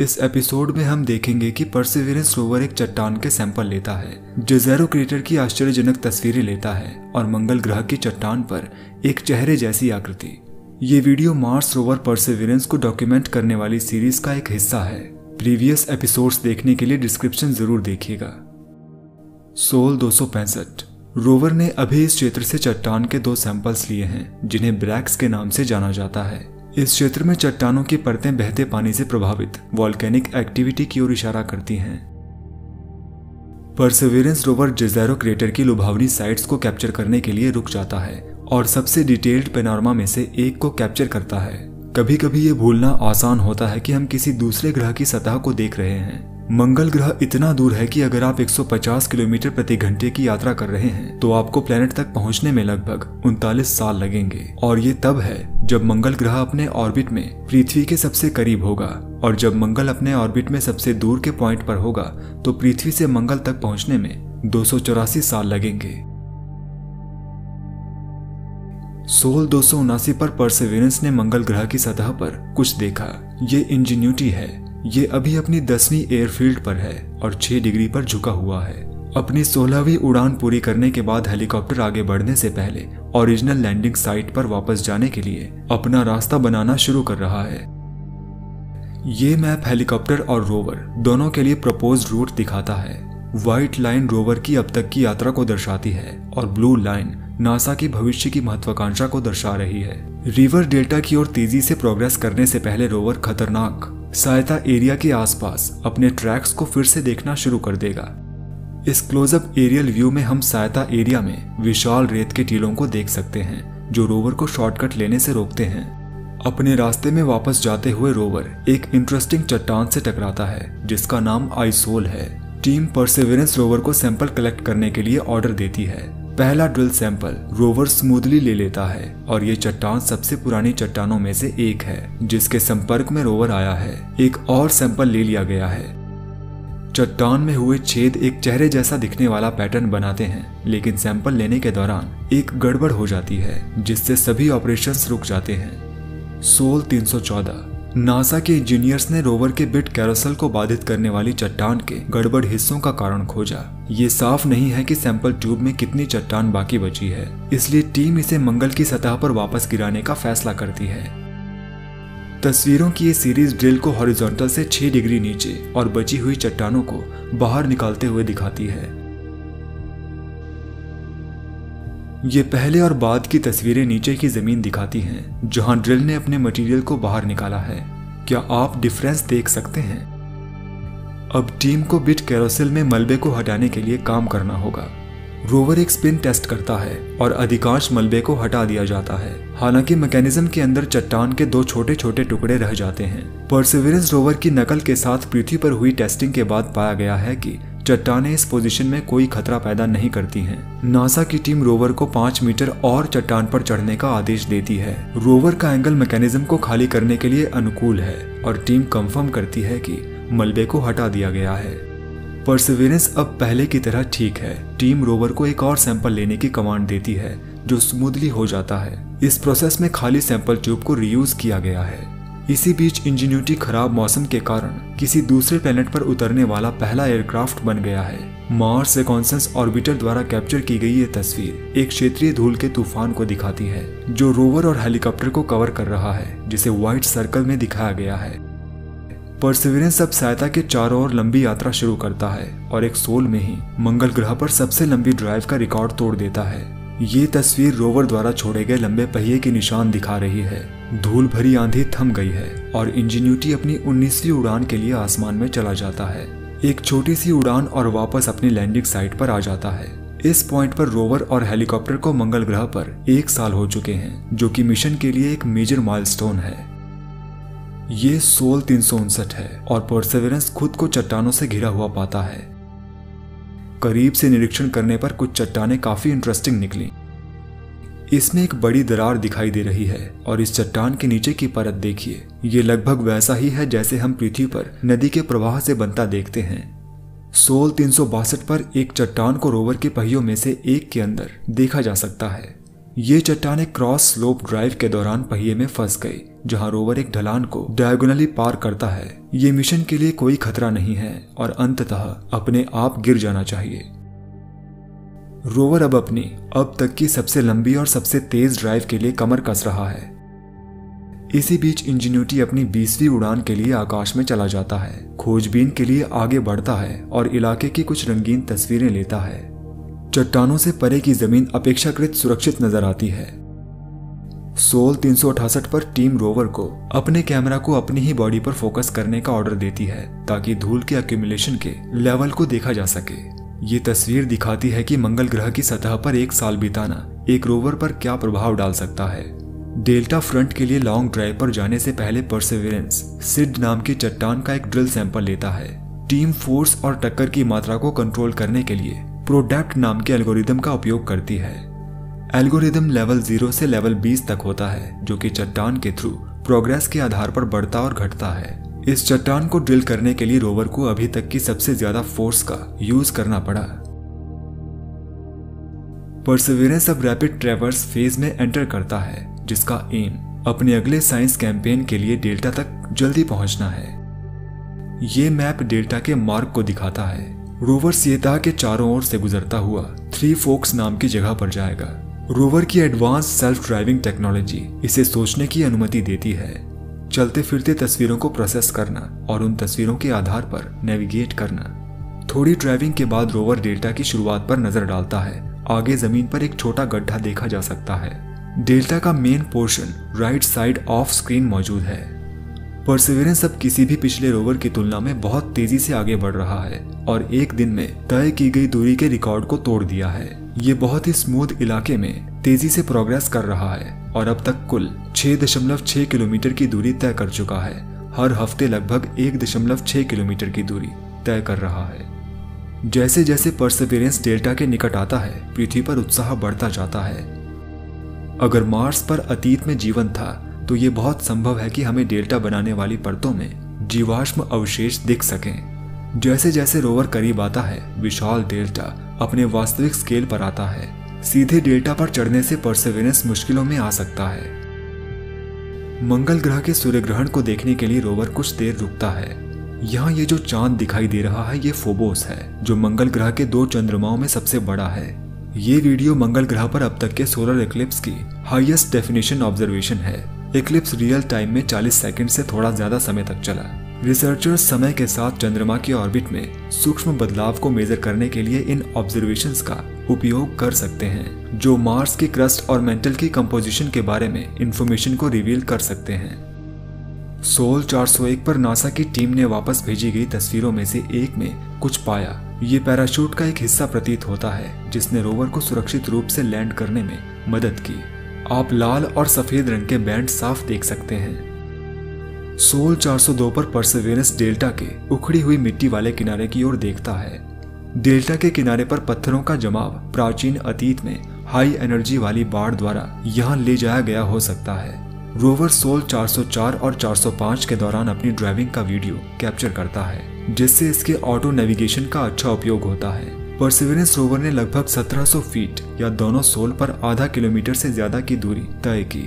इस एपिसोड में हम देखेंगे कि परसेवरेंस रोवर एक चट्टान के सैंपल लेता है, जेज़ेरो क्रेटर की आश्चर्यजनक तस्वीरें लेता है और मंगल ग्रह की चट्टान पर एक चेहरे जैसी आकृति। ये वीडियो मार्स रोवर परसेवरेंस को डॉक्यूमेंट करने वाली सीरीज का एक हिस्सा है। प्रीवियस एपिसोड्स देखने के लिए डिस्क्रिप्शन जरूर देखिएगा। सोल 265 रोवर ने अभी इस क्षेत्र से चट्टान के 2 सैंपल्स लिए हैं, जिन्हें ब्रैक्स के नाम से जाना जाता है। इस क्षेत्र में चट्टानों की परतें बहते पानी से प्रभावित वॉल्केनिक एक्टिविटी की ओर इशारा करती हैं। परसेवरेंस रोवर जेज़ेरो क्रेटर की लुभावनी साइट्स को कैप्चर करने के लिए रुक जाता है और सबसे डिटेल्ड पैनोरामा में से एक को कैप्चर करता है। कभी कभी ये भूलना आसान होता है कि हम किसी दूसरे ग्रह की सतह को देख रहे हैं। मंगल ग्रह इतना दूर है कि अगर आप 150 किलोमीटर प्रति घंटे की यात्रा कर रहे हैं तो आपको प्लेनेट तक पहुंचने में लगभग 39 साल लगेंगे। और ये तब है जब मंगल ग्रह अपने ऑर्बिट में पृथ्वी के सबसे करीब होगा, और जब मंगल अपने ऑर्बिट में सबसे दूर के पॉइंट पर होगा तो पृथ्वी से मंगल तक पहुंचने में 284 साल लगेंगे। सोल 279 पर परसेवरेंस ने मंगल ग्रह की सतह पर कुछ देखा। ये इंजेन्यूटी है। ये अभी अपनी 10वीं एयरफील्ड पर है और 6 डिग्री पर झुका हुआ है। अपनी 16वीं उड़ान पूरी करने के बाद हेलीकॉप्टर आगे बढ़ने से पहले ओरिजिनल लैंडिंग साइट पर वापस जाने के लिए अपना रास्ता बनाना शुरू कर रहा है। ये मैप हेलीकॉप्टर और रोवर दोनों के लिए प्रपोज्ड रूट दिखाता है। व्हाइट लाइन रोवर की अब तक की यात्रा को दर्शाती है और ब्लू लाइन नासा की भविष्य की महत्वाकांक्षा को दर्शा रही है। रिवर डेल्टा की ओर तेजी से प्रोग्रेस करने से पहले रोवर खतरनाक सहायता एरिया के आसपास अपने ट्रैक्स को फिर से देखना शुरू कर देगा। इस क्लोजअप एरियल व्यू में हम सहायता एरिया में विशाल रेत के टीलों को देख सकते हैं, जो रोवर को शॉर्टकट लेने से रोकते हैं। अपने रास्ते में वापस जाते हुए रोवर एक इंटरेस्टिंग चट्टान से टकराता है, जिसका नाम आइसोल है। टीम परसेवरेंस रोवर को सैंपल कलेक्ट करने के लिए ऑर्डर देती है। पहला ड्रिल सैंपल रोवर स्मूथली ले लेता है और ये चट्टान सबसे पुरानी चट्टानों में से एक है जिसके संपर्क में रोवर आया है। एक और सैंपल ले लिया गया है। चट्टान में हुए छेद एक चेहरे जैसा दिखने वाला पैटर्न बनाते हैं, लेकिन सैंपल लेने के दौरान एक गड़बड़ हो जाती है जिससे सभी ऑपरेशंस रुक जाते हैं। सोल 314 नासा के इंजीनियर्स ने रोवर के बिट कैरोसल को बाधित करने वाली चट्टान के गड़बड़ हिस्सों का कारण खोजा। ये साफ नहीं है कि सैंपल ट्यूब में कितनी चट्टान बाकी बची है, इसलिए टीम इसे मंगल की सतह पर वापस गिराने का फैसला करती है। तस्वीरों की ये सीरीज ड्रिल को हॉरिजॉन्टल से 6 डिग्री नीचे और बची हुई चट्टानों को बाहर निकालते हुए दिखाती है। ये पहले और बाद की तस्वीरें नीचे की जमीन दिखाती हैं, जहां ड्रिल ने अपने मटेरियल को बाहर निकाला है। क्या आप डिफरेंस देख सकते हैं? अब टीम को बिट कैरोसेल में मलबे को हटाने के लिए काम करना होगा। रोवर एक स्पिन टेस्ट करता है और अधिकांश मलबे को हटा दिया जाता है। हालांकि मैकेनिज्म के अंदर चट्टान के 2 छोटे छोटे टुकड़े रह जाते हैं। परसेवरेंस रोवर की नकल के साथ पृथ्वी पर हुई टेस्टिंग के बाद पाया गया है कि चट्टानें इस पोजीशन में कोई खतरा पैदा नहीं करती हैं। नासा की टीम रोवर को 5 मीटर और चट्टान पर चढ़ने का आदेश देती है। रोवर का एंगल मैकेनिज्म को खाली करने के लिए अनुकूल है और टीम कंफर्म करती है कि मलबे को हटा दिया गया है। परसेवरेंस अब पहले की तरह ठीक है। टीम रोवर को एक और सैंपल लेने की कमांड देती है, जो स्मूथली हो जाता है। इस प्रोसेस में खाली सैंपल ट्यूब को रीयूज किया गया है। इसी बीच इंजेन्यूटी खराब मौसम के कारण किसी दूसरे प्लेनेट पर उतरने वाला पहला एयरक्राफ्ट बन गया है। मार्स रिकॉन्नेसेंस ऑर्बिटर द्वारा कैप्चर की गई ये तस्वीर एक क्षेत्रीय धूल के तूफान को दिखाती है, जो रोवर और हेलीकॉप्टर को कवर कर रहा है, जिसे व्हाइट सर्कल में दिखाया गया है। परसेवरेंस अब सहायता के चारों ओर लंबी यात्रा शुरू करता है और एक सोल में ही मंगल ग्रह पर सबसे लंबी ड्राइव का रिकॉर्ड तोड़ देता है। ये तस्वीर रोवर द्वारा छोड़े गए लंबे पहिए के निशान दिखा रही है। धूल भरी आंधी थम गई है और इंजेन्यूटी अपनी 19वीं उड़ान के लिए आसमान में चला जाता है। एक छोटी सी उड़ान और वापस अपनी लैंडिंग साइट पर आ जाता है। इस पॉइंट पर रोवर और हेलीकॉप्टर को मंगल ग्रह पर 1 साल हो चुके हैं, जो कि मिशन के लिए एक मेजर माइलस्टोन है। ये सोल 359 है और परसेवरेंस खुद को चट्टानों से घिरा हुआ पाता है। करीब से निरीक्षण करने पर कुछ चट्टानें काफी इंटरेस्टिंग निकली। इसमें एक बड़ी दरार दिखाई दे रही है और इस चट्टान के नीचे की परत देखिए। ये लगभग वैसा ही है जैसे हम पृथ्वी पर नदी के प्रवाह से बनता देखते हैं। सोल 362 पर एक चट्टान को रोवर के पहियों में से एक के अंदर देखा जा सकता है। ये चट्टाने क्रॉस स्लोप ड्राइव के दौरान पहिए में फंस गई, जहां रोवर एक ढलान को डायगोनली पार करता है। ये मिशन के लिए कोई खतरा नहीं है और अंततः अपने आप गिर जाना चाहिए। रोवर अब तक की सबसे लंबी और सबसे तेज ड्राइव के लिए कमर कस रहा है। इसी बीच इंजीन्यूटी अपनी 20वीं उड़ान के लिए आकाश में चला जाता है, खोजबीन के लिए आगे बढ़ता है और इलाके की कुछ रंगीन तस्वीरें लेता है। चट्टानों से परे की जमीन अपेक्षाकृत सुरक्षित नजर आती है। सोल 368 पर टीम रोवर को अपने कैमरा को अपनी ही बॉडी पर फोकस करने का ऑर्डर देती है ताकि धूल के एक्यूमुलेशन के लेवल को देखा जा सके। ये तस्वीर दिखाती है कि मंगल ग्रह की सतह पर एक साल बिताना एक रोवर पर क्या प्रभाव डाल सकता है। डेल्टा फ्रंट के लिए लॉन्ग ड्राइव पर जाने से पहले परसेवरेंस सिड नाम की चट्टान का एक ड्रिल सैंपल लेता है। टीम फोर्स और टक्कर की मात्रा को कंट्रोल करने के लिए प्रोडेप्ट नाम के एल्गोरिदम का उपयोग करती है। एल्गोरिदम लेवल 0 से लेवल 20 तक होता है, जो कि चट्टान के थ्रू प्रोग्रेस के आधार पर बढ़ता और घटता है। इस चट्टान को ड्रिल करने के लिए रोवर को अभी तक की सबसे ज्यादा फोर्स का यूज करना पड़ा। परसेवरेंस अब रैपिड ट्रैवर्स फेज में एंटर करता है, जिसका एम अपने अगले साइंस कैंपेन के लिए डेल्टा तक जल्दी पहुंचना है। ये मैप डेल्टा के मार्ग को दिखाता है। रोवर सिएता के चारों ओर से गुजरता हुआ थ्री फोक्स नाम की जगह पर जाएगा। रोवर की एडवांस सेल्फ ड्राइविंग टेक्नोलॉजी इसे सोचने की अनुमति देती है, चलते फिरते तस्वीरों को प्रोसेस करना और उन तस्वीरों के आधार पर नेविगेट करना। थोड़ी ड्राइविंग के बाद रोवर डेल्टा की शुरुआत पर नजर डालता है। आगे जमीन पर एक छोटा गड्ढा देखा जा सकता है। डेल्टा का main portion right side of screen मौजूद है। परसेवरेंस अब किसी भी पिछले रोवर की तुलना में बहुत तेजी से आगे बढ़ रहा है और एक दिन में तय की गई दूरी के रिकॉर्ड को तोड़ दिया है। ये बहुत ही स्मूथ इलाके में तेजी से प्रोग्रेस कर रहा है और अब तक कुल 6.6 किलोमीटर की दूरी तय कर चुका है। हर हफ्ते लगभग 1.6 किलोमीटर की दूरी तय कर रहा है। जैसे जैसे परसेवरेंस डेल्टा के निकट आता है, पृथ्वी पर उत्साह बढ़ता जाता है। अगर मार्स पर अतीत में जीवन था तो ये बहुत संभव है कि हमें डेल्टा बनाने वाली परतों में जीवाश्म अवशेष दिख सकें। जैसे जैसे रोवर करीब आता है, विशाल डेल्टा अपने वास्तविक स्केल पर आता है। सीधे डेल्टा पर चढ़ने से परसेवरेंस मुश्किलों में आ सकता है। मंगल ग्रह के सूर्य ग्रहण को देखने के लिए रोवर कुछ देर रुकता है। यहाँ ये जो चांद दिखाई दे रहा है, ये फोबोस है, जो मंगल ग्रह के 2 चंद्रमाओं में सबसे बड़ा है। ये वीडियो मंगल ग्रह पर अब तक के सोलर एक्लिप्स की हाईएस्ट डेफिनेशन ऑब्जर्वेशन है। एक्लिप्स रियल टाइम में 40 सेकंड से थोड़ा ज्यादा समय तक चला। रिसर्चर्स समय के साथ चंद्रमा के ऑर्बिट में सूक्ष्म बदलाव को मेजर करने के लिए इन ऑब्जर्वेशंस का उपयोग कर सकते हैं, जो मार्स की क्रस्ट और मेंटल की कंपोजिशन के बारे में इंफॉर्मेशन को रिवील कर सकते हैं। सोल 401 पर नासा की टीम ने वापस भेजी गई तस्वीरों में से एक में कुछ पाया। ये पैराशूट का एक हिस्सा प्रतीत होता है, जिसने रोवर को सुरक्षित रूप से लैंड करने में मदद की। आप लाल और सफेद रंग के बैंड साफ देख सकते हैं। सोल 402 पर परसेवरेंस डेल्टा के उखड़ी हुई मिट्टी वाले किनारे की ओर देखता है। डेल्टा के किनारे पर पत्थरों का जमाव प्राचीन अतीत में हाई एनर्जी वाली बाढ़ द्वारा यहाँ ले जाया गया हो सकता है। रोवर सोल 404 और 405 के दौरान अपनी ड्राइविंग का वीडियो कैप्चर करता है, जिससे इसके ऑटो नेविगेशन का अच्छा उपयोग होता है। परसेवरेंस रोवर ने लगभग 1700 फीट या दोनों सोल पर आधा किलोमीटर से ज्यादा की दूरी तय की।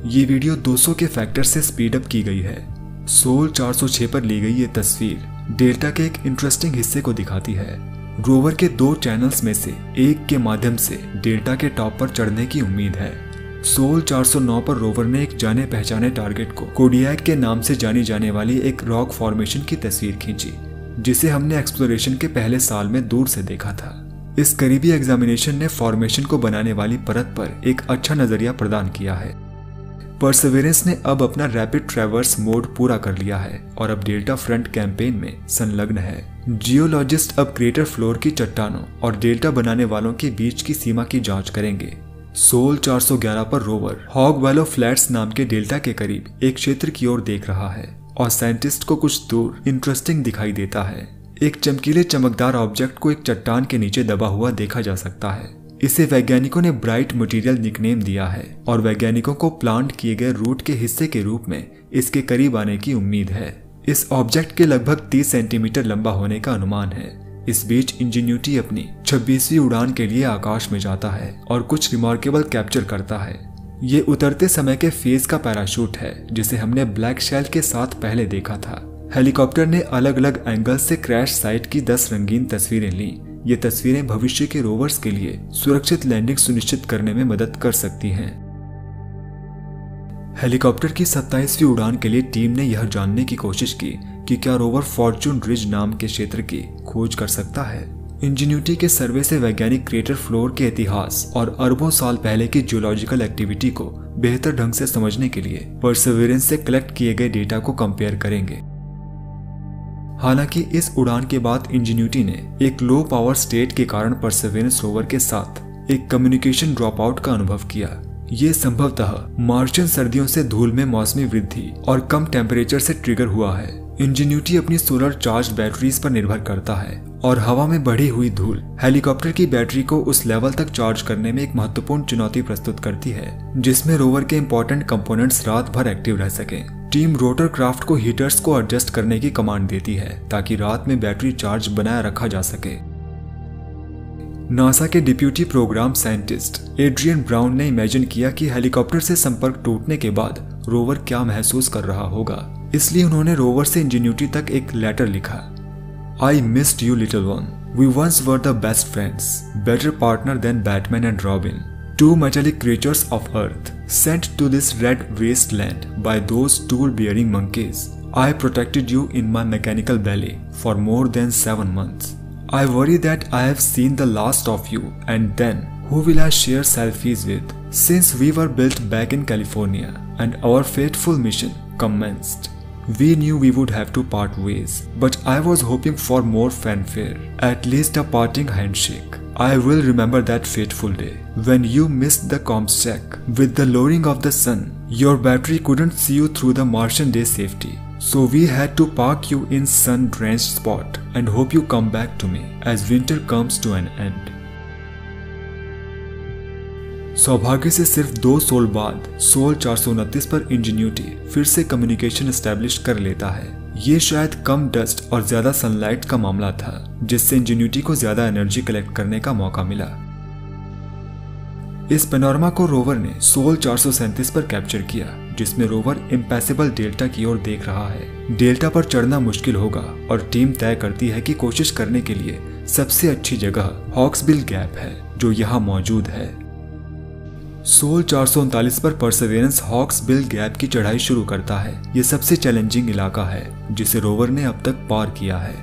ये वीडियो 200 के फैक्टर से स्पीड अप की गई है। सोल 406 पर ली गई ये तस्वीर डेल्टा के एक इंटरेस्टिंग हिस्से को दिखाती है। रोवर के 2 चैनल्स में से एक के माध्यम से डेल्टा के टॉप पर चढ़ने की उम्मीद है। सोल 409 पर रोवर ने एक जाने पहचाने टारगेट को कोडियाक के नाम से जानी जाने वाली एक रॉक फॉर्मेशन की तस्वीर खींची, जिसे हमने एक्सप्लोरेशन के पहले साल में दूर से देखा था। इस करीबी एग्जामिनेशन ने फॉर्मेशन को बनाने वाली परत पर एक अच्छा नजरिया प्रदान किया है। परसेवरेंस ने अब अपना रैपिड ट्रैवर्स मोड पूरा कर लिया है और अब डेल्टा फ्रंट कैंपेन में संलग्न है। जियोलॉजिस्ट अब क्रेटर फ्लोर की चट्टानों और डेल्टा बनाने वालों के बीच की सीमा की जांच करेंगे। सोल 411 पर रोवर हॉग वैलो फ्लैट्स नाम के डेल्टा के करीब एक क्षेत्र की ओर देख रहा है और साइंटिस्ट को कुछ दूर इंटरेस्टिंग दिखाई देता है। एक चमकीले चमकदार ऑब्जेक्ट को एक चट्टान के नीचे दबा हुआ देखा जा सकता है। इसे वैज्ञानिकों ने ब्राइट मटेरियल निकनेम दिया है और वैज्ञानिकों को प्लांट किए गए रूट के हिस्से के रूप में इसके करीब आने की उम्मीद है। इस ऑब्जेक्ट के लगभग 30 सेंटीमीटर लंबा होने का अनुमान है। इस बीच इंजेन्यूटी अपनी 26वीं उड़ान के लिए आकाश में जाता है और कुछ रिमार्केबल कैप्चर करता है। ये उतरते समय के फेज का पैराशूट है जिसे हमने ब्लैक शेल के साथ पहले देखा था। हेलीकॉप्टर ने अलग अलग एंगल से क्रैश साइट की 10 रंगीन तस्वीरें ली। ये तस्वीरें भविष्य के रोवर्स के लिए सुरक्षित लैंडिंग सुनिश्चित करने में मदद कर सकती हैं। हेलीकॉप्टर की 27वीं उड़ान के लिए टीम ने यह जानने की कोशिश की कि क्या रोवर फॉर्चून रिज नाम के क्षेत्र की खोज कर सकता है। इंजेन्यूटी के सर्वे से वैज्ञानिक क्रेटर फ्लोर के इतिहास और अरबों साल पहले की जियोलॉजिकल एक्टिविटी को बेहतर ढंग से समझने के लिए परसेवरेंस से कलेक्ट किए गए डेटा को कंपेयर करेंगे। हालांकि इस उड़ान के बाद इंजेन्यूटी ने एक लो पावर स्टेट के कारण परसेवरेंस रोवर के साथ एक कम्युनिकेशन ड्रॉप आउट का अनुभव किया। ये संभवतः मार्शियन सर्दियों से धूल में मौसमी वृद्धि और कम टेम्परेचर से ट्रिगर हुआ है। इंजेन्यूटी अपनी सोलर चार्ज बैटरीज पर निर्भर करता है और हवा में बढ़ी हुई धूल हेलीकॉप्टर की बैटरी को उस लेवल तक चार्ज करने में एक महत्वपूर्ण चुनौती प्रस्तुत करती है जिसमें रोवर के इंपॉर्टेंट कंपोनेंट्स रात भर एक्टिव रह सकें। टीम रोटर क्राफ्ट को हीटर्स को एडजस्ट करने की कमांड देती है ताकि रात में बैटरी चार्ज बनाए रखा जा सके। नासा के deputy programme scientist Adrian Brown ने इमेजिन किया कि हेलीकॉप्टर से संपर्क टूटने के बाद रोवर क्या महसूस कर रहा होगा, इसलिए उन्होंने रोवर से इंजेन्यूटी तक एक लेटर लिखा। I missed you, little one. We once were the best friends, better partner than Batman and Robin, two metallic creatures of Earth, sent to this red wasteland by those tool-bearing monkeys. I protected you in my mechanical belly for more than 7 months. I worry that I have seen the last of you, and then who will I share selfies with? Since we were built back in California and our fateful mission commenced, we knew we would have to part ways, but I was hoping for more fanfare, at least a parting handshake. I will remember that fateful day when you missed the comms check. With the lowering of the sun, your battery couldn't see you through the Martian day safety. So we had to park you in sun-drenched spot and hope you come back to me as winter comes to an end. सौभाग्य से सिर्फ 2 soul बाद soul 429 पर इंजेन्यूटी फिर से communication establish कर लेता है। ये शायद कम डस्ट और ज्यादा सनलाइट का मामला था जिससे इंजेन्यूटी को ज्यादा एनर्जी कलेक्ट करने का मौका मिला। इस पैनोरमा को रोवर ने सोल 437 पर कैप्चर किया जिसमें रोवर इम्पैसिबल डेल्टा की ओर देख रहा है। डेल्टा पर चढ़ना मुश्किल होगा और टीम तय करती है कि कोशिश करने के लिए सबसे अच्छी जगह हॉक्सबिल गैप है जो यहाँ मौजूद है। सोल 439 पर परसेवरेंस हॉक्सबिल गैप की चढ़ाई शुरू करता है। ये सबसे चैलेंजिंग इलाका है जिसे रोवर ने अब तक पार किया है।